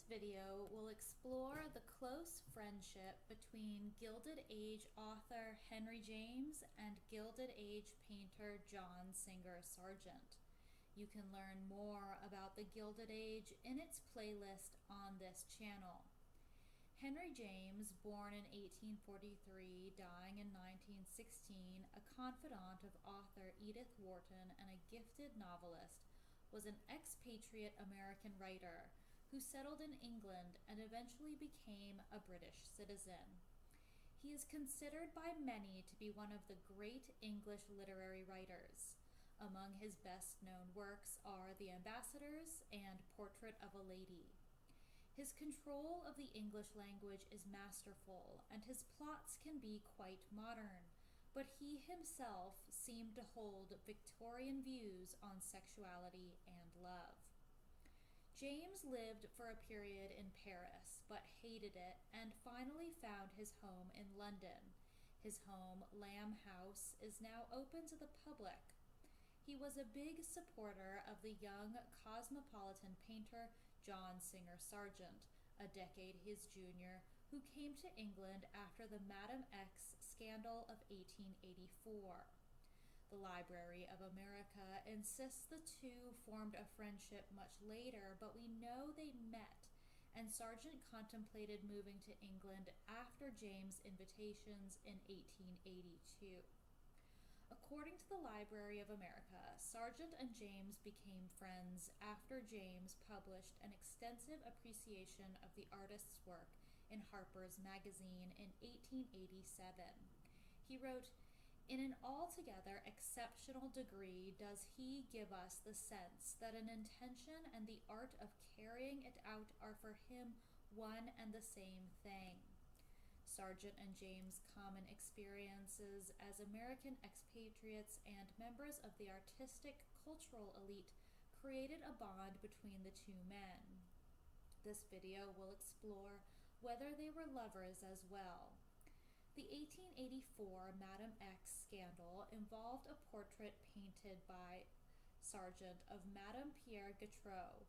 video, we'll explore the close friendship between Gilded Age author Henry James and Gilded Age painter John Singer Sargent. You can learn more about the Gilded Age in its playlist on this channel. Henry James, born in 1843, dying in 1916, a confidant of author Edith Wharton and a gifted novelist, was an expatriate American writer who settled in England and eventually became a British citizen. He is considered by many to be one of the great English literary writers. Among his best-known works are The Ambassadors and Portrait of a Lady. His control of the English language is masterful, and his plots can be quite modern, but he himself seemed to hold Victorian views on sexuality and love. James lived for a period in Paris, but hated it, and finally found his home in London. His home, Lamb House, is now open to the public. He was a big supporter of the young cosmopolitan painter John Singer Sargent, a decade his junior, who came to England after the Madame X scandal of 1884. The Library of America insists the two formed a friendship much later, but we know they met, and Sargent contemplated moving to England after James' invitations in 1882. According to the Library of America, Sargent and James became friends after James published an extensive appreciation of the artist's work in Harper's Magazine in 1887. He wrote, "In an altogether exceptional degree does he give us the sense that an intention and the art of carrying it out are for him one and the same thing." Sargent and James' common experiences as American expatriates and members of the artistic, cultural elite created a bond between the two men. This video will explore whether they were lovers as well. The 1884 Madame X scandal involved a portrait painted by Sargent of Madame Pierre Gautreau,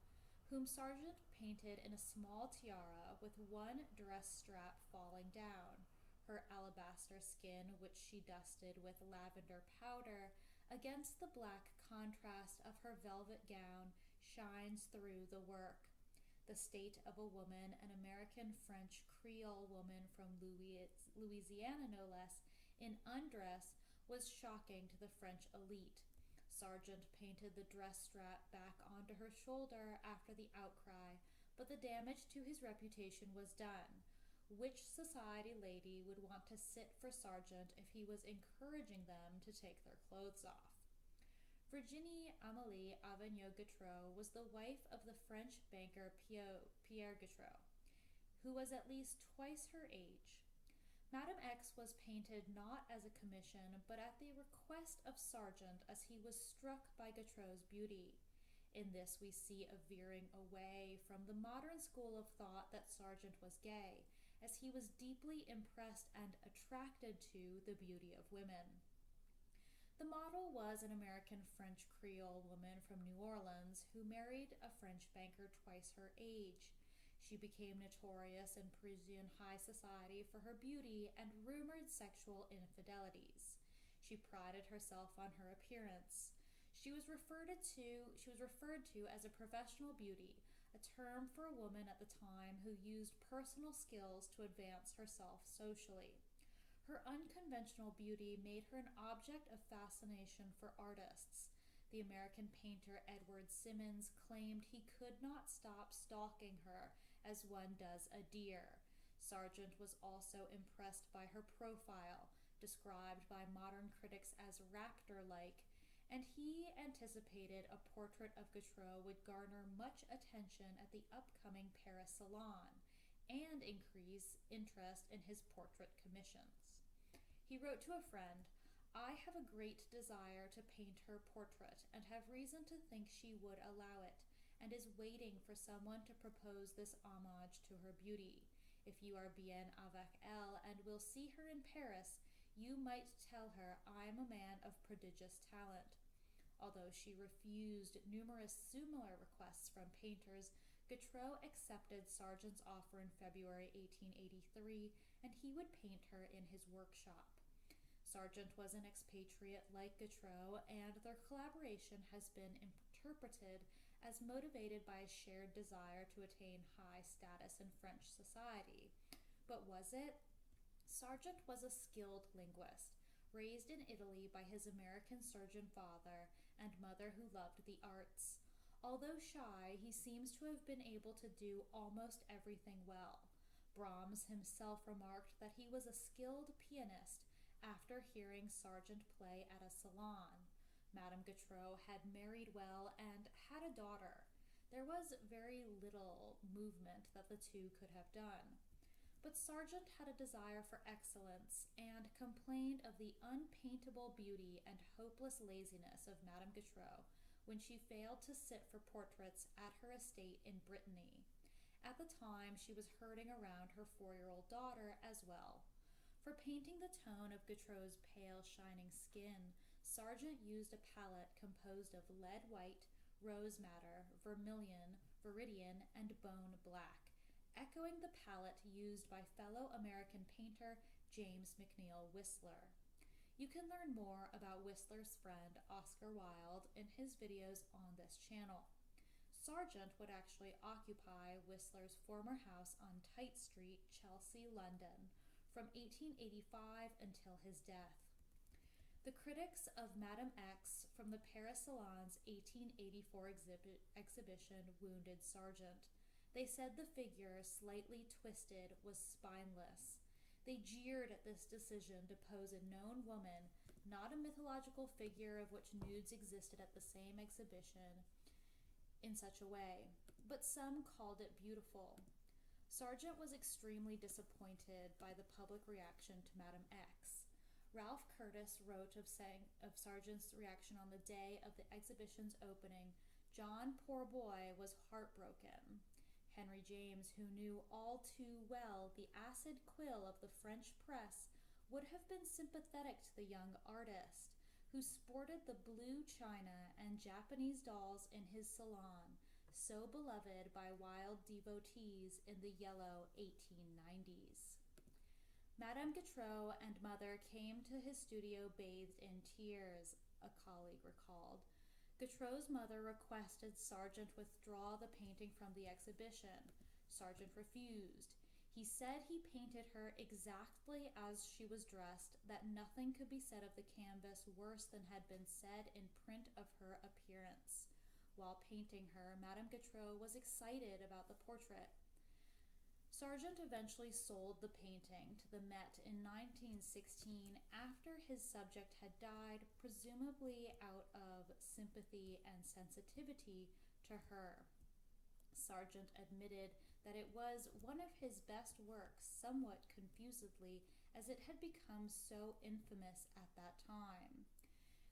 whom Sargent painted in a small tiara with one dress strap falling down. Her alabaster skin, which she dusted with lavender powder, against the black contrast of her velvet gown, shines through the work. The state of a woman, an American-French Creole woman from Louisiana no less, in undress was shocking to the French elite. Sargent painted the dress strap back onto her shoulder after the outcry, but the damage to his reputation was done. Which society lady would want to sit for Sargent if he was encouraging them to take their clothes off? Virginie Amélie Avignon-Gautreau was the wife of the French banker Pierre Gautreau, who was at least twice her age. Madame X was painted not as a commission, but at the request of Sargent, as he was struck by Gautreau's beauty. In this we see a veering away from the modern school of thought that Sargent was gay, as he was deeply impressed and attracted to the beauty of women. The model was an American-French Creole woman from New Orleans who married a French banker twice her age. She became notorious in Parisian high society for her beauty and rumored sexual infidelities. She prided herself on her appearance. She was referred to as a professional beauty, a term for a woman at the time who used personal skills to advance herself socially. Her unconventional beauty made her an object of fascination for artists. The American painter Edward Simmons claimed he could not stop stalking her as one does a deer. Sargent was also impressed by her profile, described by modern critics as raptor-like, and he anticipated a portrait of Gautreau would garner much attention at the upcoming Paris Salon and increase interest in his portrait commissions. He wrote to a friend, "I have a great desire to paint her portrait and have reason to think she would allow it, and is waiting for someone to propose this homage to her beauty. If you are bien avec elle and will see her in Paris, you might tell her I am a man of prodigious talent." Although she refused numerous similar requests from painters, Gautreau accepted Sargent's offer in February 1883, and he would paint her in his workshop. Sargent was an expatriate like Gautreau, and their collaboration has been interpreted as motivated by a shared desire to attain high status in French society. But was it? Sargent was a skilled linguist, raised in Italy by his American surgeon father and mother who loved the arts. Although shy, he seems to have been able to do almost everything well. Brahms himself remarked that he was a skilled pianist after hearing Sargent play at a salon. Madame Gautreau had married well and had a daughter. There was very little movement that the two could have done. But Sargent had a desire for excellence and complained of the unpaintable beauty and hopeless laziness of Madame Gautreau when she failed to sit for portraits at her estate in Brittany. At the time, she was herding around her 4-year-old daughter as well. For painting the tone of Gautreau's pale, shining skin, Sargent used a palette composed of lead white, rose madder, vermilion, viridian, and bone black, echoing the palette used by fellow American painter James McNeill Whistler. You can learn more about Whistler's friend Oscar Wilde in his videos on this channel. Sargent would actually occupy Whistler's former house on Tite Street, Chelsea, London, from 1885 until his death. The critics of Madame X from the Paris Salon's 1884 exhibition wounded Sargent. They said the figure, slightly twisted, was spineless. They jeered at this decision to pose a known woman, not a mythological figure of which nudes existed at the same exhibition, in such a way, but some called it beautiful. Sargent was extremely disappointed by the public reaction to Madame X. Ralph Curtis wrote of Sargent's reaction on the day of the exhibition's opening, "John, poor boy, was heartbroken." Henry James, who knew all too well the acid quill of the French press, would have been sympathetic to the young artist, who sported the blue china and Japanese dolls in his salon, so beloved by wild devotees in the yellow 1890s. Madame Gautreau and mother came to his studio bathed in tears, a colleague recalled. Gautreau's mother requested Sargent withdraw the painting from the exhibition. Sargent refused. He said he painted her exactly as she was dressed, that nothing could be said of the canvas worse than had been said in print of her appearance. While painting her, Madame Gautreau was excited about the portrait. Sargent eventually sold the painting to the Met in 1916 after his subject had died, presumably out of sympathy and sensitivity to her. Sargent admitted that it was one of his best works, somewhat confusedly, as it had become so infamous at that time.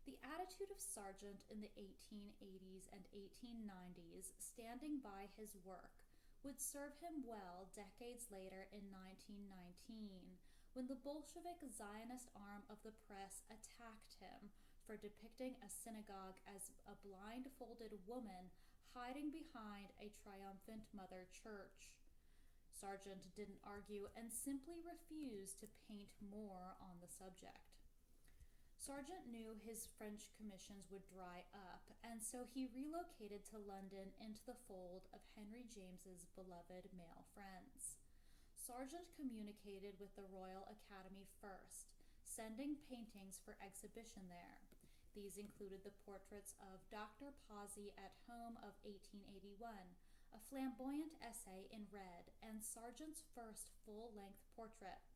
The attitude of Sargent in the 1880s and 1890s, standing by his work, would serve him well decades later in 1919, when the Bolshevik Zionist arm of the press attacked him for depicting a synagogue as a blindfolded woman hiding behind a triumphant Mother Church. Sargent didn't argue and simply refused to paint more on the subject. Sargent knew his French commissions would dry up, and so he relocated to London into the fold of Henry James's beloved male friends. Sargent communicated with the Royal Academy first, sending paintings for exhibition there. These included the portraits of Dr. Pazzi at Home of 1881, a flamboyant essay in red, and Sargent's first full-length portrait,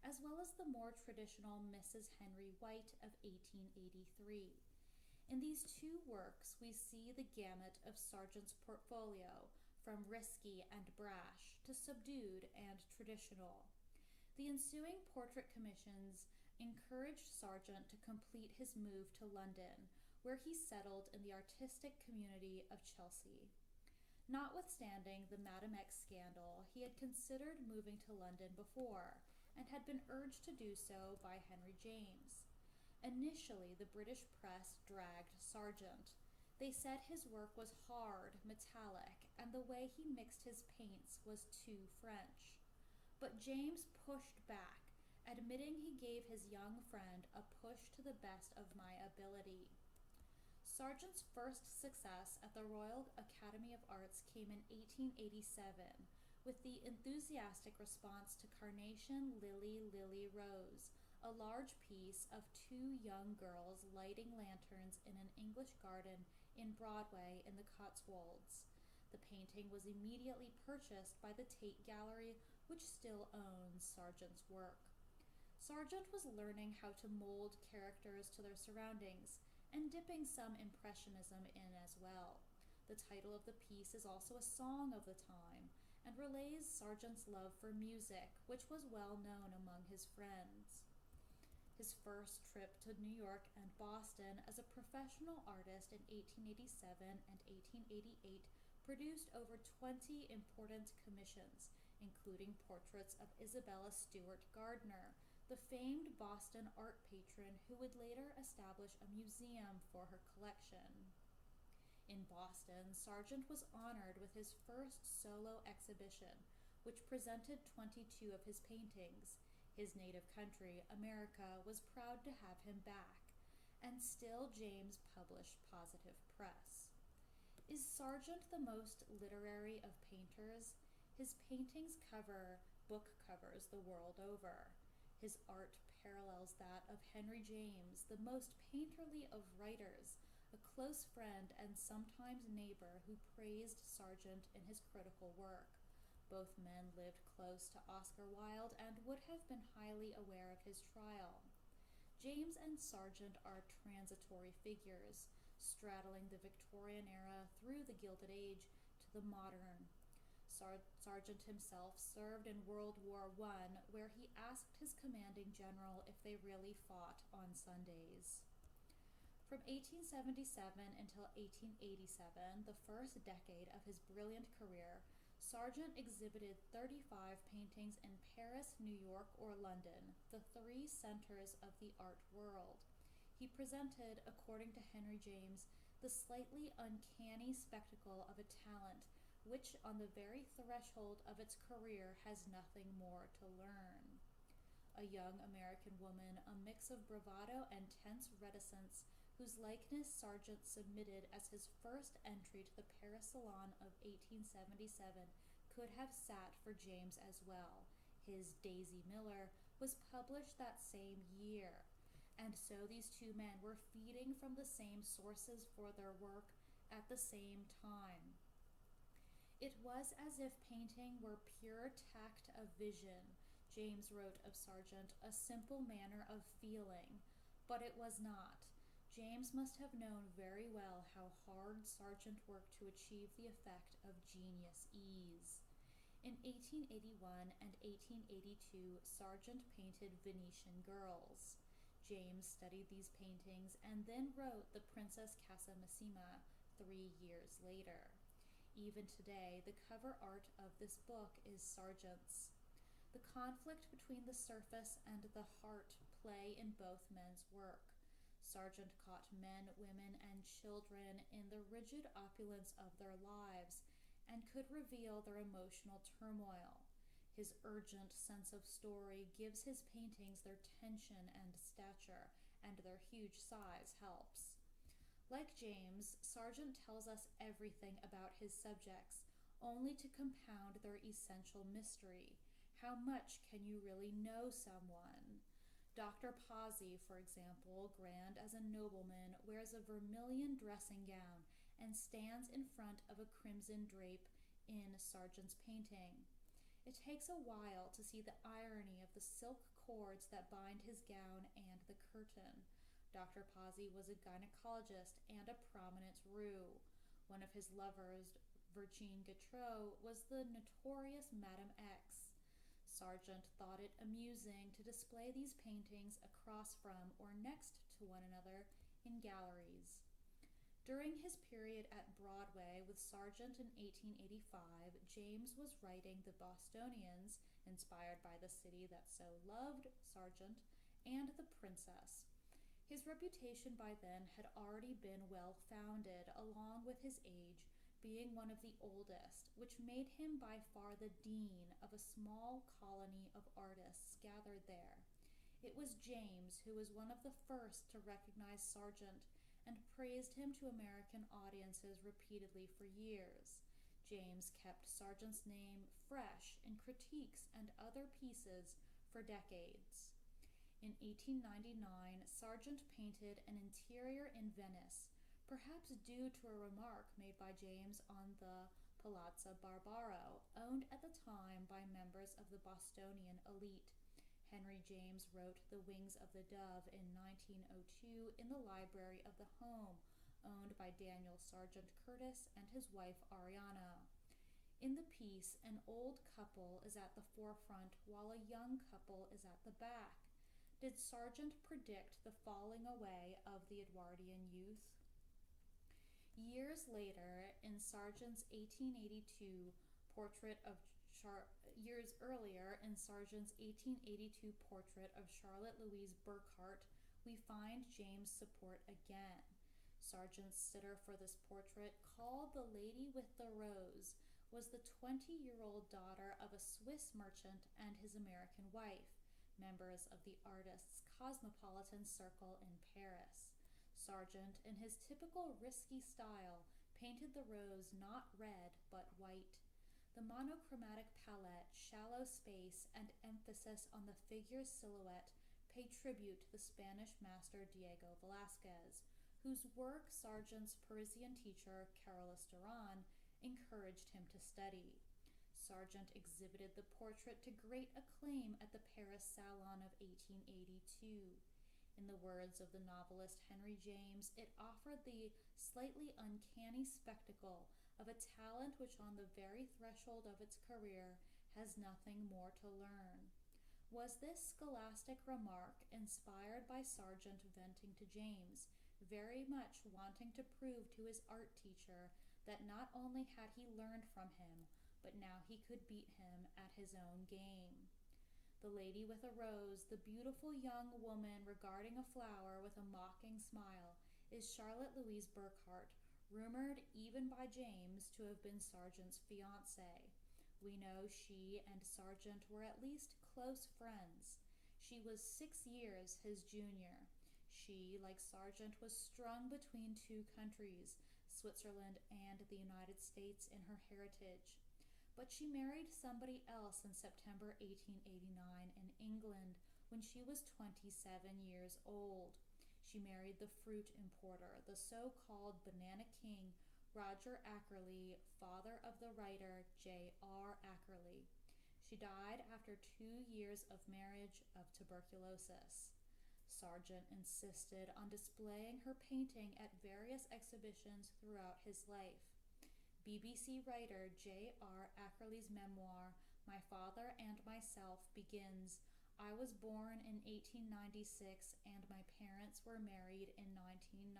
as well as the more traditional Mrs. Henry White of 1883. In these two works, we see the gamut of Sargent's portfolio, from risky and brash to subdued and traditional. The ensuing portrait commissions encouraged Sargent to complete his move to London, where he settled in the artistic community of Chelsea. Notwithstanding the Madame X scandal, he had considered moving to London before, and had been urged to do so by Henry James. Initially, the British press dragged Sargent. They said his work was hard, metallic, and the way he mixed his paints was too French. But James pushed back, admitting he gave his young friend a push to the best of my ability. Sargent's first success at the Royal Academy of Arts came in 1887 with the enthusiastic response to Carnation, Lily, Lily, Rose, a large piece of two young girls lighting lanterns in an English garden in Broadway in the Cotswolds. The painting was immediately purchased by the Tate Gallery, which still owns Sargent's work. Sargent was learning how to mold characters to their surroundings and dipping some Impressionism in as well. The title of the piece is also a song of the time and relays Sargent's love for music, which was well known among his friends. His first trip to New York and Boston as a professional artist in 1887 and 1888 produced over 20 important commissions, including portraits of Isabella Stewart Gardner, the famed Boston art patron who would later establish a museum for her collection. In Boston, Sargent was honored with his first solo exhibition, which presented 22 of his paintings. His native country, America, was proud to have him back, and still James published positive press. Is Sargent the most literary of painters? His paintings cover book covers the world over. His art parallels that of Henry James, the most painterly of writers, a close friend and sometimes neighbor who praised Sargent in his critical work. Both men lived close to Oscar Wilde and would have been highly aware of his trial. James and Sargent are transitory figures, straddling the Victorian era through the Gilded Age to the modern. Sargent himself served in World War I, where he asked his commanding general if they really fought on Sundays. From 1877 until 1887, the first decade of his brilliant career, Sargent exhibited 35 paintings in Paris, New York, or London, the three centers of the art world. He presented, according to Henry James, the slightly uncanny spectacle of a talent which on the very threshold of its career has nothing more to learn. A young American woman, a mix of bravado and tense reticence, whose likeness Sargent submitted as his first entry to the Paris Salon of 1877, could have sat for James as well. His Daisy Miller was published that same year, and so these two men were feeding from the same sources for their work at the same time. It was as if painting were pure tact of vision. James wrote of Sargent, a simple manner of feeling, but it was not. James must have known very well how hard Sargent worked to achieve the effect of genius ease. In 1881 and 1882, Sargent painted Venetian girls. James studied these paintings and then wrote The Princess Casamassima 3 years later. Even today, the cover art of this book is Sargent's. The conflict between the surface and the heart play in both men's work. Sargent caught men, women, and children in the rigid opulence of their lives and could reveal their emotional turmoil. His urgent sense of story gives his paintings their tension and stature, and their huge size helps. Like James, Sargent tells us everything about his subjects, only to compound their essential mystery. How much can you really know someone? Dr. Pazzi, for example, grand as a nobleman, wears a vermilion dressing gown and stands in front of a crimson drape in Sargent's painting. It takes a while to see the irony of the silk cords that bind his gown and the curtain. Dr. Pazzi was a gynecologist and a prominent roux. One of his lovers, Virginie Gautreau, was the notorious Madame X. Sargent thought it amusing to display these paintings across from or next to one another in galleries. During his period at Broadway with Sargent in 1885, James was writing The Bostonians, inspired by the city that so loved Sargent, and The Princess. His reputation by then had already been well founded, along with his age, being one of the oldest, which made him by far the dean of a small colony of artists gathered there. It was James who was one of the first to recognize Sargent and praised him to American audiences repeatedly for years. James kept Sargent's name fresh in critiques and other pieces for decades. In 1899, Sargent painted an interior in Venice, perhaps due to a remark made by James on the Palazzo Barbaro, owned at the time by members of the Bostonian elite. Henry James wrote The Wings of the Dove in 1902 in the library of the home owned by Daniel Sargent Curtis and his wife Ariana. In the piece, an old couple is at the forefront while a young couple is at the back. Did Sargent predict the falling away of the Edwardian youth? Years earlier, in Sargent's 1882 portrait of Charlotte Louise Burkhart, we find James' support again. Sargent's sitter for this portrait, called the Lady with the Rose, was the 20-year-old daughter of a Swiss merchant and his American wife, members of the artist's cosmopolitan circle in Paris. Sargent, in his typical risky style, painted the rose not red but white. The monochromatic palette, shallow space, and emphasis on the figure's silhouette pay tribute to the Spanish master Diego Velázquez, whose work Sargent's Parisian teacher, Carolus Duran, encouraged him to study. Sargent exhibited the portrait to great acclaim at the Paris Salon of 1882. In the words of the novelist Henry James, it offered the slightly uncanny spectacle of a talent which on the very threshold of its career has nothing more to learn. Was this scholastic remark inspired by Sargent venting to James, very much wanting to prove to his art teacher that not only had he learned from him, but now he could beat him at his own game? The Lady with a Rose, the beautiful young woman regarding a flower with a mocking smile, is Charlotte Louise Burkhart, rumored even by James to have been Sargent's fiancée. We know she and Sargent were at least close friends. She was 6 years his junior. She, like Sargent, was strung between two countries, Switzerland and the United States, in her heritage. But she married somebody else in September 1889 in England when she was 27 years old. She married the fruit importer, the so-called Banana King, Roger Ackerley, father of the writer J.R. Ackerley. She died after 2 years of marriage of tuberculosis. Sargent insisted on displaying her painting at various exhibitions throughout his life. BBC writer J.R. Ackerley's memoir, My Father and Myself, begins, I was born in 1896 and my parents were married in 1919.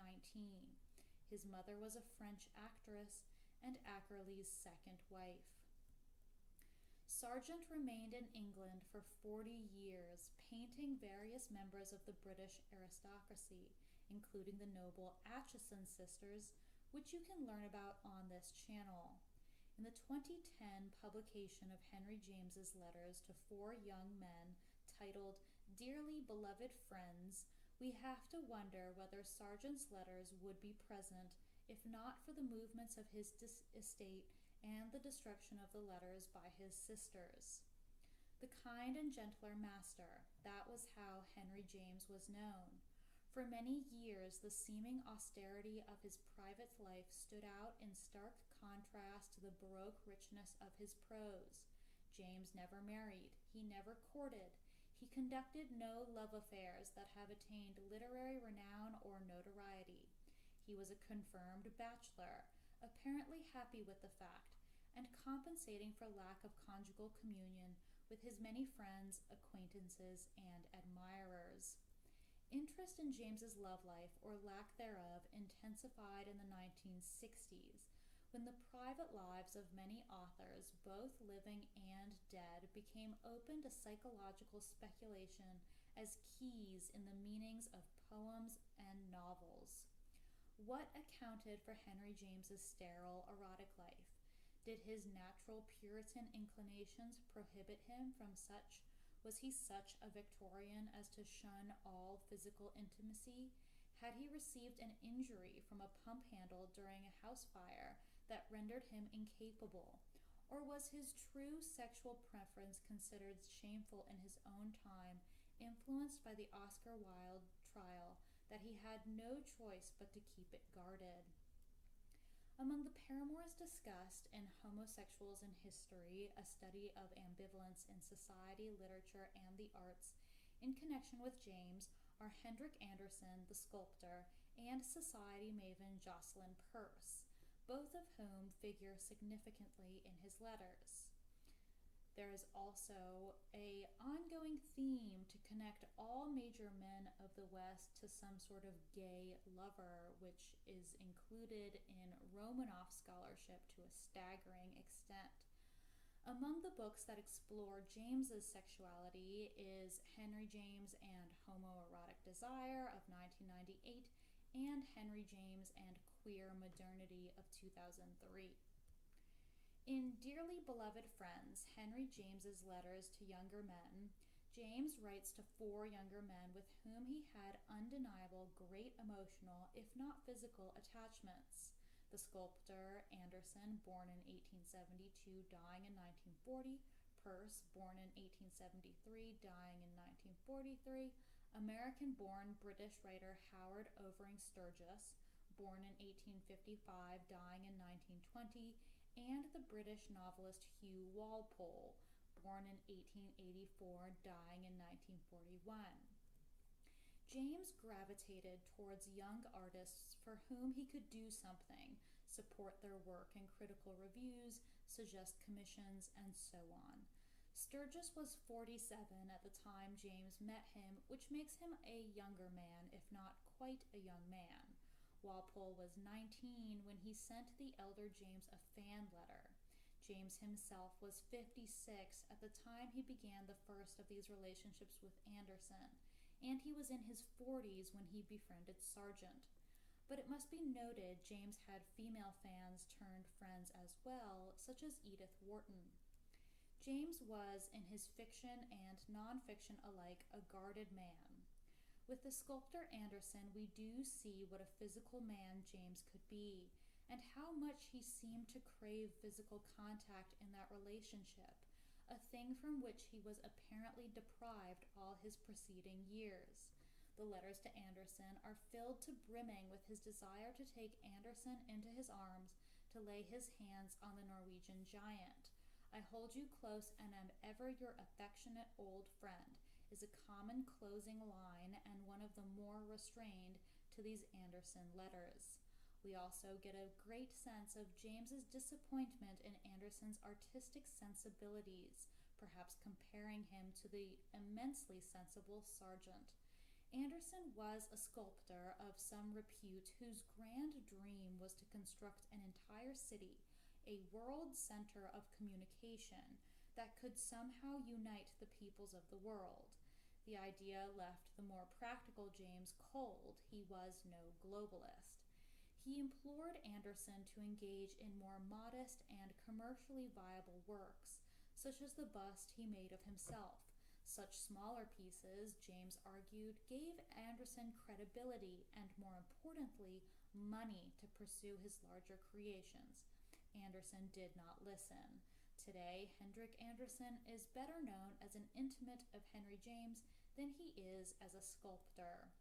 His mother was a French actress and Ackerley's second wife. Sargent remained in England for 40 years, painting various members of the British aristocracy, including the noble Aitchison sisters, which you can learn about on this channel. In the 2010 publication of Henry James's letters to 4 young men, titled Dearly Beloved Friends, we have to wonder whether Sargent's letters would be present if not for the movements of his estate and the destruction of the letters by his sisters. The kind and gentler master, that was how Henry James was known. For many years, the seeming austerity of his private life stood out in stark contrast to the Baroque richness of his prose. James never married. He never courted. He conducted no love affairs that have attained literary renown or notoriety. He was a confirmed bachelor, apparently happy with the fact, and compensating for lack of conjugal communion with his many friends, acquaintances, and admirers. Interest in James's love life, or lack thereof, intensified in the 1960s, when the private lives of many authors, both living and dead, became open to psychological speculation as keys in the meanings of poems and novels. What accounted for Henry James's sterile, erotic life? Did his natural Puritan inclinations prohibit him from such? Was he such a Victorian as to shun all physical intimacy? Had he received an injury from a pump handle during a house fire that rendered him incapable? Or was his true sexual preference considered shameful in his own time, influenced by the Oscar Wilde trial, that he had no choice but to keep it guarded? Among the paramours discussed in Homosexuals in History, a study of ambivalence in society, literature, and the arts, in connection with James, are Hendrik Andersen, the sculptor, and society maven Jocelyn Peirce, both of whom figure significantly in his letters. There is also an ongoing theme to connect all major men of the West to some sort of gay lover, which is included in Romanoff scholarship to a staggering extent. Among the books that explore James's sexuality is Henry James and Homoerotic Desire of 1998 and Henry James and Queer Modernity of 2003. In Dearly Beloved Friends, Henry James's letters to younger men, James writes to 4 younger men with whom he had undeniable great emotional, if not physical, attachments. The sculptor Andersen, born in 1872, dying in 1940, Peirce, born in 1873, dying in 1943, American-born British writer Howard Overing Sturgis, born in 1855, dying in 1920, and the British novelist Hugh Walpole, born in 1884, dying in 1941. James gravitated towards young artists for whom he could do something, support their work in critical reviews, suggest commissions, and so on. Sturgis was 47 at the time James met him, which makes him a younger man, if not quite a young man. Walpole was 19 when he sent the elder James a fan letter. James himself was 56 at the time he began the first of these relationships with Andersen, and he was in his 40s when he befriended Sargent. But it must be noted James had female fans turned friends as well, such as Edith Wharton. James was, in his fiction and non-fiction alike, a guarded man. With the sculptor Andersen, we do see what a physical man James could be, and how much he seemed to crave physical contact in that relationship, a thing from which he was apparently deprived all his preceding years. The letters to Andersen are filled to brimming with his desire to take Andersen into his arms, to lay his hands on the Norwegian giant. "I hold you close and am ever your affectionate old friend," is a common closing line and one of the more restrained to these Andersen letters. We also get a great sense of James's disappointment in Andersen's artistic sensibilities, perhaps comparing him to the immensely sensible Sargent. Andersen was a sculptor of some repute whose grand dream was to construct an entire city, a world center of communication, that could somehow unite the peoples of the world. The idea left the more practical James cold. He was no globalist. He implored Andersen to engage in more modest and commercially viable works, such as the bust he made of himself. Such smaller pieces, James argued, gave Andersen credibility and, more importantly, money to pursue his larger creations. Andersen did not listen. Today, Hendrik Andersen is better known as an intimate of Henry James than he is as a sculptor.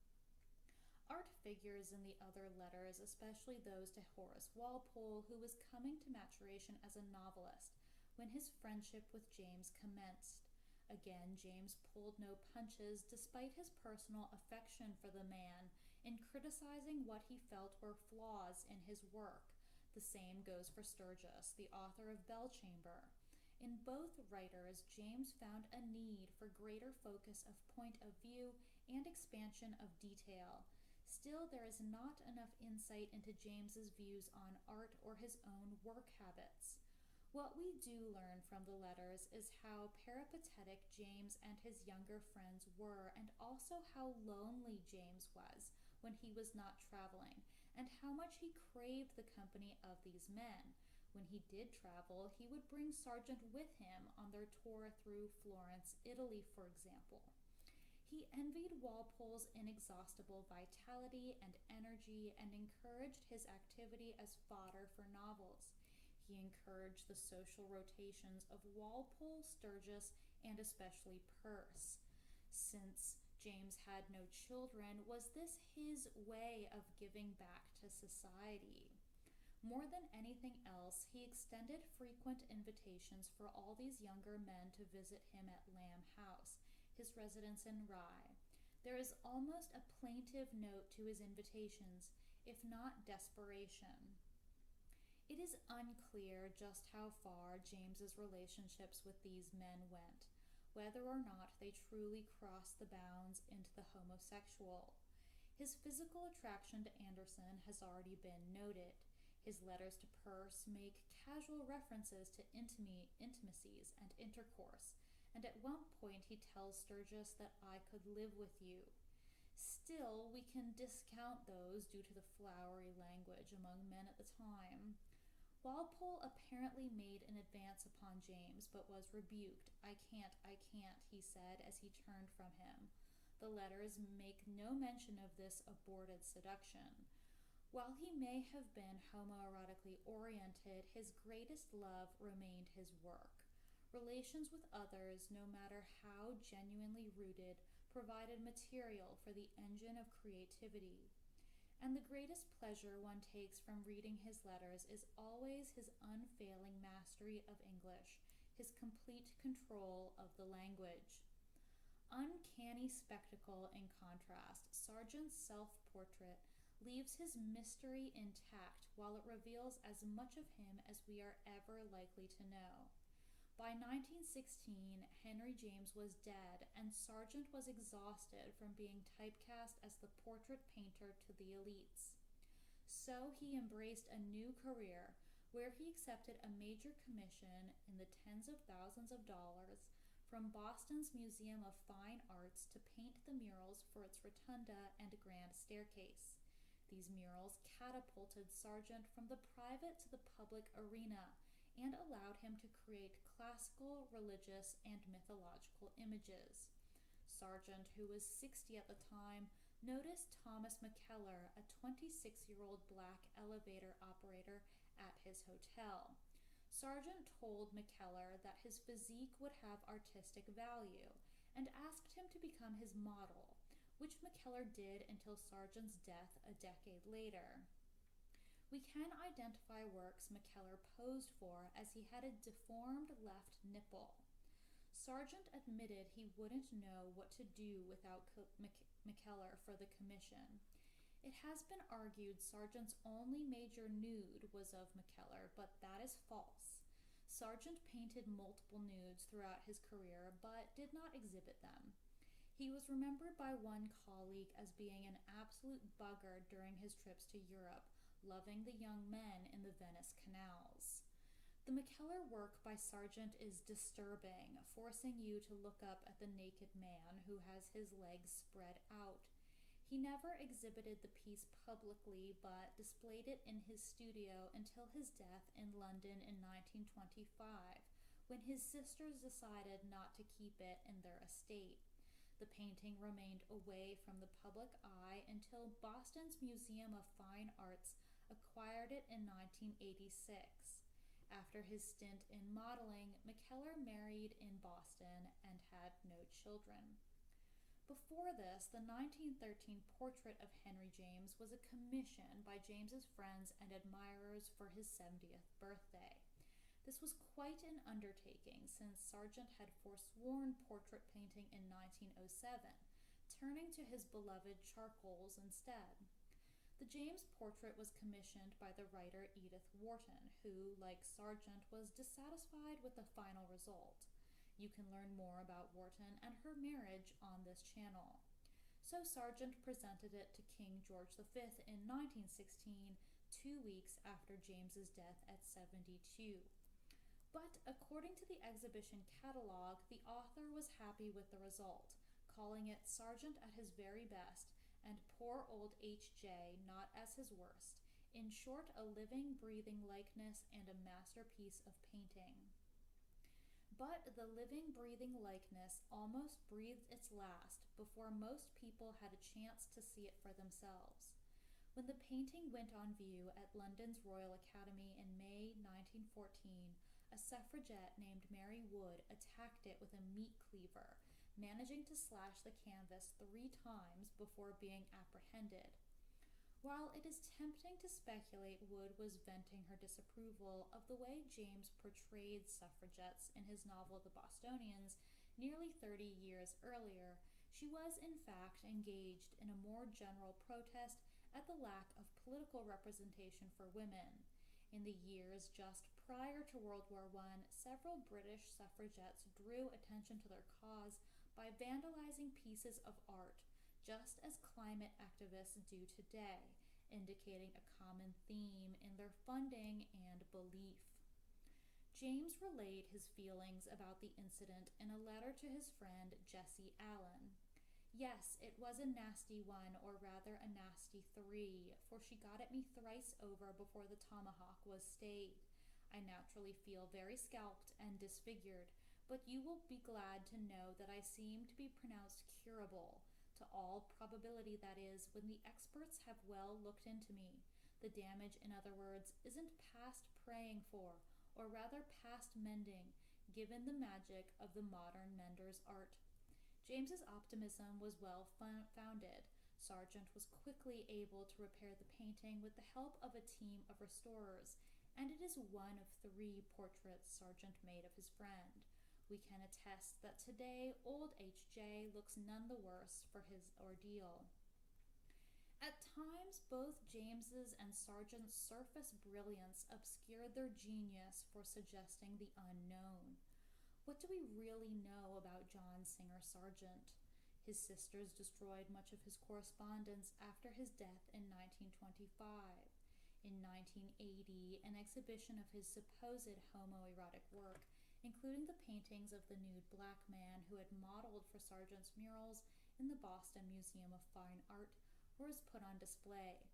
Art figures in the other letters, especially those to Horace Walpole, who was coming to maturation as a novelist when his friendship with James commenced. Again, James pulled no punches, despite his personal affection for the man, in criticizing what he felt were flaws in his work. The same goes for Sturgis, the author of Bellchamber. In both writers, James found a need for greater focus of point of view and expansion of detail. Still, there is not enough insight into James's views on art or his own work habits. What we do learn from the letters is how peripatetic James and his younger friends were, and also how lonely James was when he was not traveling, and how much he craved the company of these men. When he did travel, he would bring Sargent with him on their tour through Florence, Italy, for example. He envied Walpole's inexhaustible vitality and energy and encouraged his activity as fodder for novels. He encouraged the social rotations of Walpole, Sturgis, and especially Percy. Since James had no children, was this his way of giving back to society? More than anything else, he extended frequent invitations for all these younger men to visit him at Lamb House, his residence in Rye. There is almost a plaintive note to his invitations, if not desperation. It is unclear just how far James's relationships with these men went, whether or not they truly crossed the bounds into the homosexual. His physical attraction to Anderson has already been noted. His letters to Percy make casual references to intimacies and intercourse, and at one point he tells Sturgis that I could live with you. Still, we can discount those due to the flowery language among men at the time. Walpole apparently made an advance upon James, but was rebuked. I can't, he said as he turned from him. The letters make no mention of this aborted seduction. While he may have been homoerotically oriented, his greatest love remained his work. Relations with others, no matter how genuinely rooted, provided material for the engine of creativity. And the greatest pleasure one takes from reading his letters is always his unfailing mastery of English, his complete control of the language. Uncanny spectacle in contrast, Sargent's self-portrait leaves his mystery intact while it reveals as much of him as we are ever likely to know. By 1916, Henry James was dead, and Sargent was exhausted from being typecast as the portrait painter to the elites. So he embraced a new career, where he accepted a major commission in the tens of thousands of dollars from Boston's Museum of Fine Arts to paint the murals for its rotunda and grand staircase. These murals catapulted Sargent from the private to the public arena, and allowed him to create classical, religious, and mythological images. Sargent, who was 60 at the time, noticed Thomas McKellar, a 26-year-old black elevator operator, at his hotel. Sargent told McKellar that his physique would have artistic value, and asked him to become his model, which McKellar did until Sargent's death a decade later. We can identify works McKellar posed for as he had a deformed left nipple. Sargent admitted he wouldn't know what to do without McKellar for the commission. It has been argued Sargent's only major nude was of McKellar, but that is false. Sargent painted multiple nudes throughout his career, but did not exhibit them. He was remembered by one colleague as being an absolute bugger during his trips to Europe, loving the young men in the Venice canals. The McKellar work by Sargent is disturbing, forcing you to look up at the naked man who has his legs spread out. He never exhibited the piece publicly, but displayed it in his studio until his death in London in 1925, when his sisters decided not to keep it in their estate. The painting remained away from the public eye until Boston's Museum of Fine Arts acquired it in 1986. After his stint in modeling, McKellar married in Boston and had no children. Before this, the 1913 portrait of Henry James was a commission by James's friends and admirers for his 70th birthday. This was quite an undertaking, since Sargent had forsworn portrait painting in 1907, turning to his beloved charcoals instead. The James portrait was commissioned by the writer Edith Wharton, who, like Sargent, was dissatisfied with the final result. You can learn more about Wharton and her marriage on this channel. So Sargent presented it to King George V in 1916, 2 weeks after James's death at 72. But according to the exhibition catalog, the author was happy with the result, calling it Sargent at his very best and poor old H.J. not as his worst. In short, a living, breathing likeness and a masterpiece of painting. But the living, breathing likeness almost breathed its last before most people had a chance to see it for themselves. When the painting went on view at London's Royal Academy in May 1914, a suffragette named Mary Wood attacked it with a meat cleaver, managing to slash the canvas 3 times before being apprehended. While it is tempting to speculate Wood was venting her disapproval of the way James portrayed suffragettes in his novel The Bostonians nearly 30 years earlier, she was in fact engaged in a more general protest at the lack of political representation for women. In the years just prior to World War I, several British suffragettes drew attention to their cause by vandalizing pieces of art, just as climate activists do today, indicating a common theme in their funding and belief. James relayed his feelings about the incident in a letter to his friend Jesse Allen. Yes, it was a nasty one, or rather a nasty 3, for she got at me thrice over before the tomahawk was stayed. I naturally feel very scalped and disfigured, but you will be glad to know that I seem to be pronounced curable, to all probability that is, when the experts have well looked into me. The damage, in other words, isn't past praying for, or rather past mending, given the magic of the modern mender's art. James's optimism was well founded. Sargent was quickly able to repair the painting with the help of a team of restorers, and it is one of 3 portraits Sargent made of his friend. We can attest that today old H.J. looks none the worse for his ordeal. At times, both James's and Sargent's surface brilliance obscured their genius for suggesting the unknown. What do we really know about John Singer Sargent? His sisters destroyed much of his correspondence after his death in 1925. In 1980, an exhibition of his supposed homoerotic work, including the paintings of the nude black man who had modeled for Sargent's murals in the Boston Museum of Fine Art, was put on display.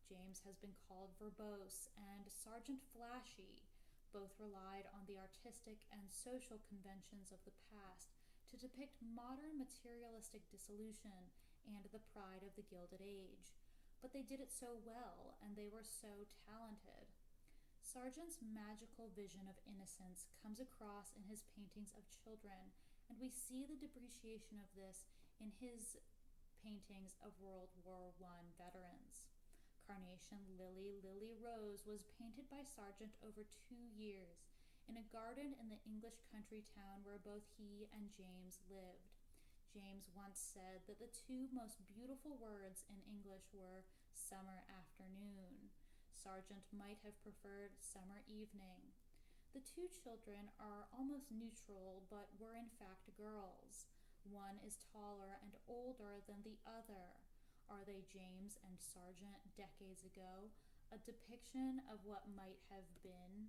James has been called verbose and Sargent flashy. Both relied on the artistic and social conventions of the past to depict modern materialistic dissolution and the pride of the Gilded Age. But they did it so well, and they were so talented. Sargent's magical vision of innocence comes across in his paintings of children, and we see the depreciation of this in his paintings of World War I veterans. Carnation Lily, Lily Rose was painted by Sargent over 2 years in a garden in the English country town where both he and James lived. James once said that the 2 most beautiful words in English were summer afternoon. Sargent might have preferred summer evening. The 2 children are almost neutral, but were in fact girls. One is taller and older than the other. Are they James and Sargent decades ago, a depiction of what might have been